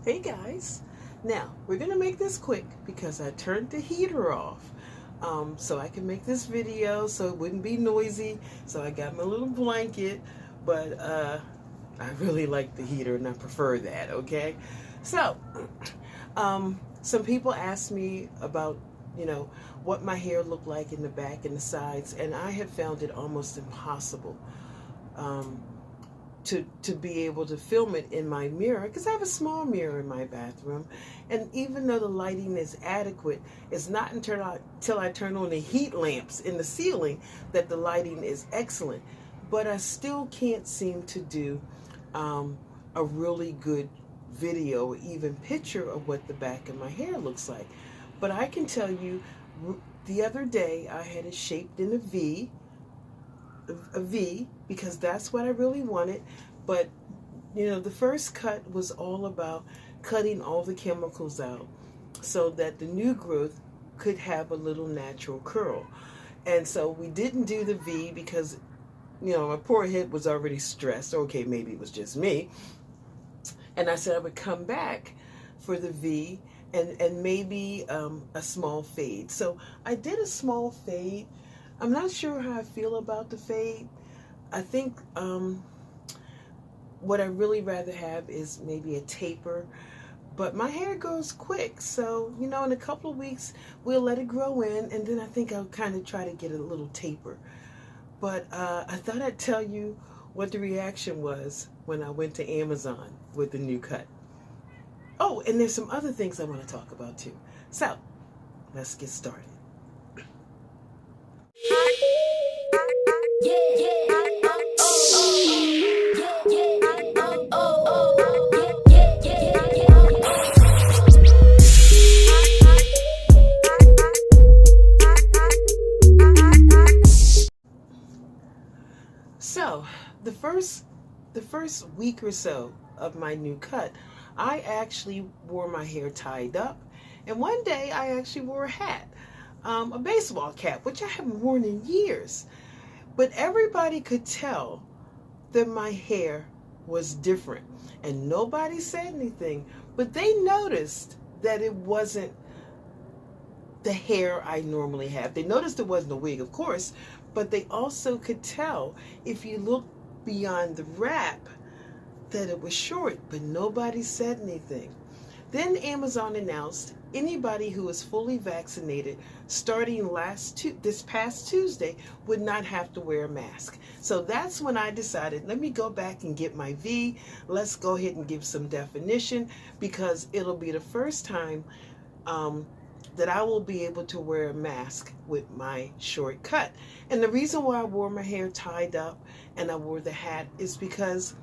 Hey guys, now we're gonna make this quick because I turned the heater off so I can make this video so it wouldn't be noisy. So I got my little blanket, but I really like the heater and I prefer that. Okay, so some people asked me about what my hair looked like in the back and the sides, and I have found it almost impossible. Um, to be able to film it in my mirror, because I have a small mirror in my bathroom, and even though the lighting is adequate, it's not until I turn on the heat lamps in the ceiling that the lighting is excellent. But I still can't seem to do a really good video or even picture of what the back of my hair looks like. But I can tell you, the other day I had it shaped in a V, because that's what I really wanted. But the first cut was all about cutting all the chemicals out so that the new growth could have a little natural curl. And so we didn't do the V because my poor head was already stressed. Okay, maybe it was just me. And I said I would come back for the V and maybe a small fade. So I did a small fade. I'm not sure how I feel about the fade. I think what I really rather have is maybe a taper. But my hair grows quick, so in a couple of weeks we'll let it grow in, and then I think I'll kind of try to get a little taper. But I thought I'd tell you what the reaction was when I went to Amazon with the new cut. Oh, and there's some other things I want to talk about too. So let's get started. So the first week or so of my new cut, I actually wore my hair tied up, and one day I actually wore a hat, a baseball cap, which I haven't worn in years. But everybody could tell that my hair was different, and nobody said anything, but they noticed that it wasn't the hair I normally have. They noticed it wasn't a wig, of course, but they also could tell if you look beyond the wrap that it was short, but nobody said anything. Then Amazon announced anybody who is fully vaccinated starting this past Tuesday would not have to wear a mask. So that's when I decided, let me go back and get my V. Let's go ahead and give some definition, because it'll be the first time that I will be able to wear a mask with my short cut. And the reason why I wore my hair tied up and I wore the hat is because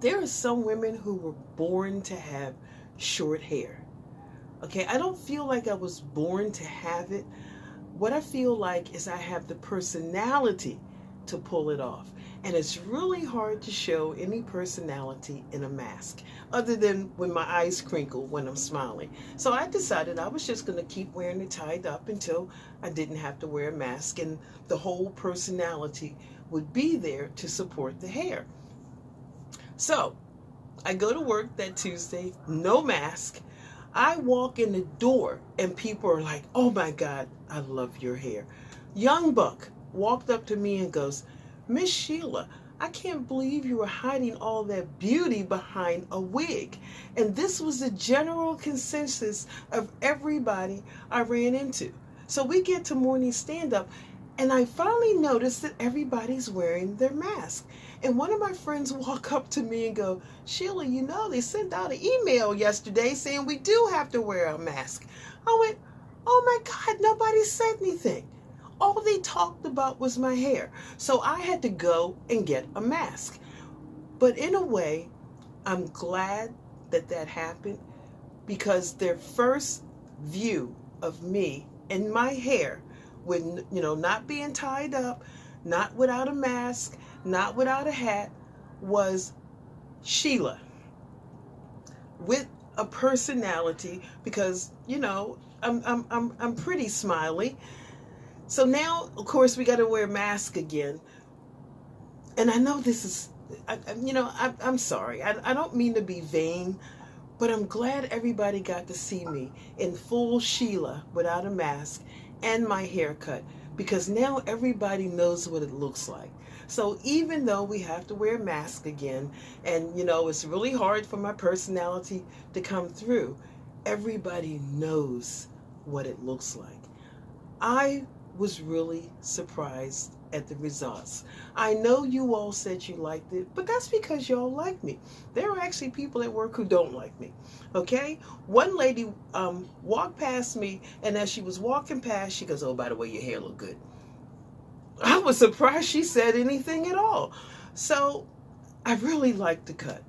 there are some women who were born to have short hair. Okay, I don't feel like I was born to have it. What I feel like is I have the personality to pull it off. And it's really hard to show any personality in a mask, other than when my eyes crinkle when I'm smiling. So I decided I was just going to keep wearing it tied up until I didn't have to wear a mask, and the whole personality would be there to support the hair. So I go to work that Tuesday, no mask. I walk in the door and people are like, "Oh my God, I love your hair." Young buck walked up to me and goes, "Miss Sheila, I can't believe you were hiding all that beauty behind a wig." And this was the general consensus of everybody I ran into. So we get to morning stand-up, and I finally noticed that everybody's wearing their mask. And one of my friends walk up to me and go, "Sheila, they sent out an email yesterday saying we do have to wear a mask." I went, "Oh my God, nobody said anything." All they talked about was my hair. So I had to go and get a mask. But in a way, I'm glad that that happened, because their first view of me and my hair, with not being tied up, not without a mask, not without a hat, was Sheila with a personality, because I'm pretty smiley. So now, of course, we got to wear a mask again. And I know this is, I'm sorry. I don't mean to be vain, But I'm glad everybody got to see me in full Sheila without a mask and my haircut, because now everybody knows what it looks like. So even though we have to wear a mask again, and it's really hard for my personality to come through, everybody knows what it looks like. I was really surprised at the results. I know you all said you liked it, but that's because y'all like me. There are actually people at work who don't like me. Okay? One lady walked past me, and as she was walking past, she goes, "Oh, by the way, your hair look good." I was surprised she said anything at all. So I really like the cut.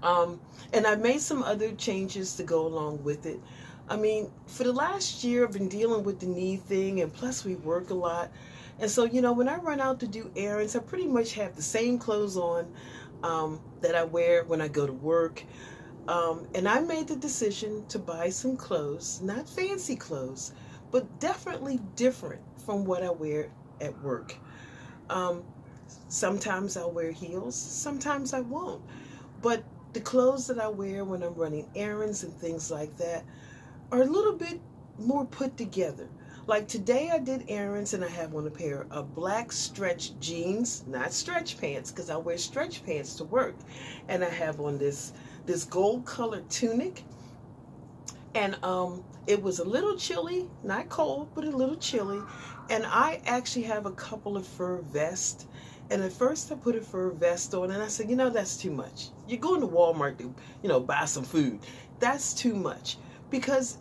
And I made some other changes to go along with it. I mean, for the last year, I've been dealing with the knee thing, and plus we work a lot. And so, when I run out to do errands, I pretty much have the same clothes on that I wear when I go to work. And I made the decision to buy some clothes, not fancy clothes, but definitely different from what I wear at work. Sometimes I'll wear heels, sometimes I won't. But the clothes that I wear when I'm running errands and things like that are a little bit more put together. Like today I did errands and I have on a pair of black stretch jeans, not stretch pants, because I wear stretch pants to work. And I have on this gold colored tunic. And it was a little chilly, not cold, but a little chilly. And I actually have a couple of fur vests. And at first I put a fur vest on and I said, that's too much. You're going to Walmart to, buy some food. That's too much. Because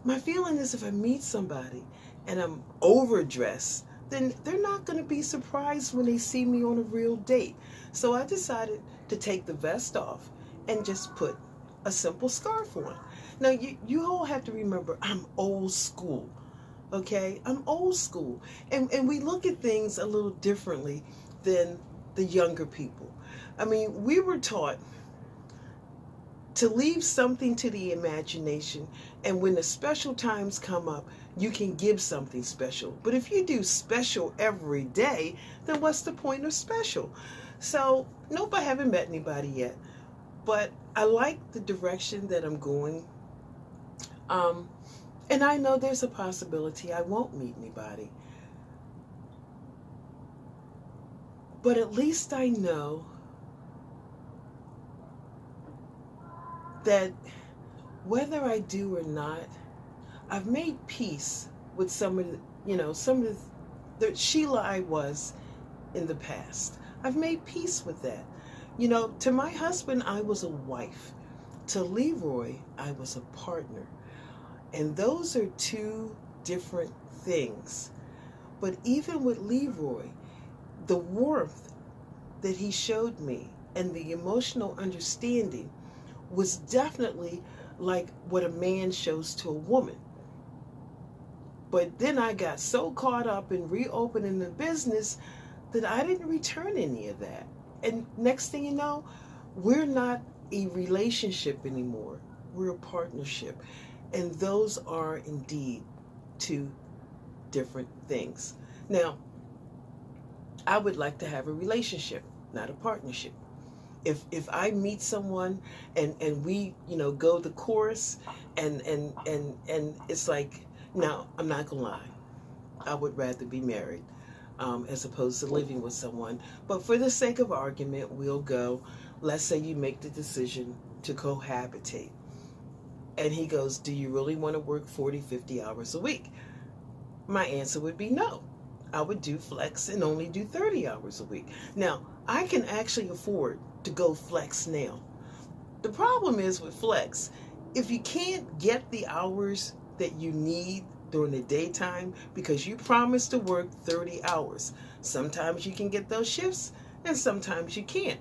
my feeling is if I meet somebody and I'm overdressed, then they're not going to be surprised when they see me on a real date. So I decided to take the vest off and just put a simple scarf on. Now, you all have to remember, I'm old school. Okay, I'm old school, and we look at things a little differently than the younger people. I mean, we were taught to leave something to the imagination, and when the special times come up, you can give something special. But if you do special every day, then what's the point of special? So, nope, I haven't met anybody yet, but I like the direction that I'm going. And I know there's a possibility I won't meet anybody. But at least I know that whether I do or not, I've made peace with some of the Sheila I was in the past. I've made peace with that. To my husband, I was a wife. To Leroy, I was a partner. And those are two different things. But even with Leroy, the warmth that he showed me and the emotional understanding was definitely like what a man shows to a woman. But then I got so caught up in reopening the business that I didn't return any of that. And next thing you know, we're not a relationship anymore. We're a partnership. And those are indeed two different things. Now, I would like to have a relationship, not a partnership. If I meet someone and we, go the course and it's like, now, I'm not gonna lie. I would rather be married as opposed to living with someone. But for the sake of argument, we'll go. Let's say you make the decision to cohabitate. And he goes, do you really want to work 40, 50 hours a week? My answer would be no. I would do flex and only do 30 hours a week. Now, I can actually afford to go flex now. The problem is with flex, if you can't get the hours that you need during the daytime because you promised to work 30 hours, sometimes you can get those shifts and sometimes you can't.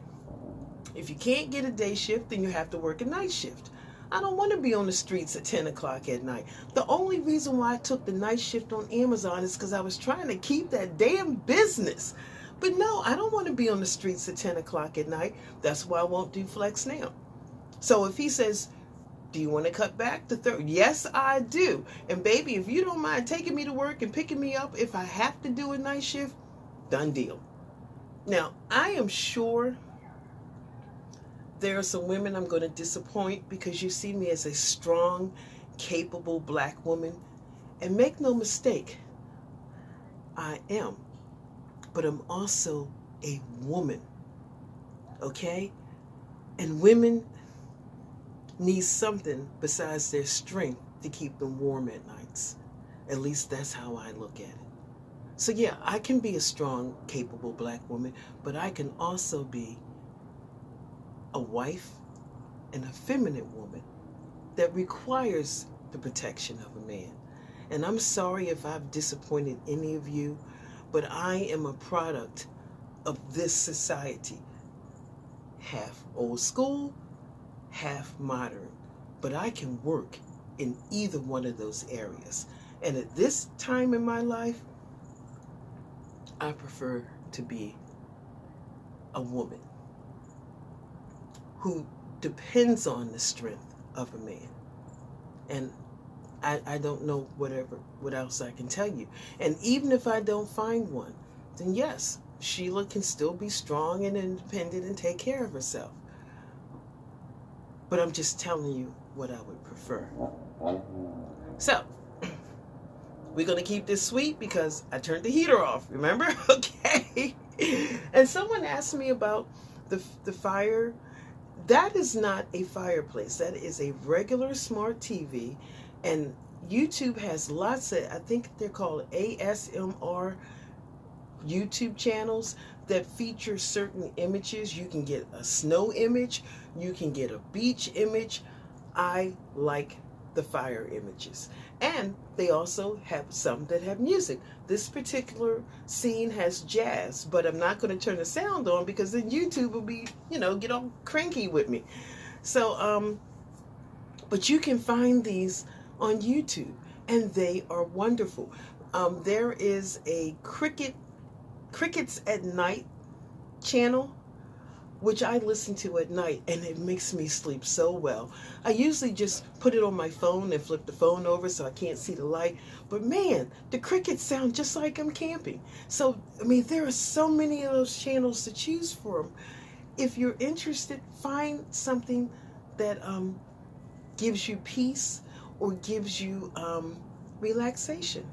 If you can't get a day shift, then you have to work a night shift. I don't want to be on the streets at 10 o'clock at night. The only reason why I took the night shift on Amazon is because I was trying to keep that damn business. But no, I don't want to be on the streets at 10 o'clock at night. That's why I won't do flex now. So if he says, do you want to cut back to 30? Yes, I do. And baby, if you don't mind taking me to work and picking me up if I have to do a night shift, done deal. Now, I am sure there are some women I'm going to disappoint because you see me as a strong, capable black woman. And make no mistake, I am. But I'm also a woman. Okay? And women need something besides their strength to keep them warm at nights. At least that's how I look at it. So yeah, I can be a strong, capable black woman, but I can also be a wife and a feminine woman that requires the protection of a man. And I'm sorry if I've disappointed any of you, but I am a product of this society. Half old school, half modern. But I can work in either one of those areas. And at this time in my life, I prefer to be a woman who depends on the strength of a man. And I don't know what else I can tell you. And even if I don't find one, then yes, Sheila can still be strong and independent and take care of herself. But I'm just telling you what I would prefer. So, we're going to keep this sweet because I turned the heater off, remember? Okay. And someone asked me about the fire. That is not a fireplace. That is a regular smart TV. And YouTube has lots of, I think they're called ASMR YouTube channels that feature certain images. You can get a snow image. You can get a beach image. I like the fire images. And they also have some that have music. This particular scene has jazz, but I'm not going to turn the sound on because then YouTube will be, get all cranky with me. So, but you can find these on YouTube, and they are wonderful. There is a Crickets at Night channel, which I listen to at night, and it makes me sleep so well. I usually just put it on my phone and flip the phone over so I can't see the light. But man, the crickets sound just like I'm camping. So, I mean, there are so many of those channels to choose from. If you're interested, find something that gives you peace or gives you relaxation.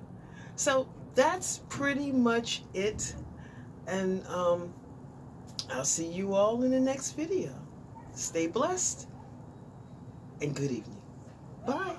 So that's pretty much it. And I'll see you all in the next video. Stay blessed and good evening. Bye.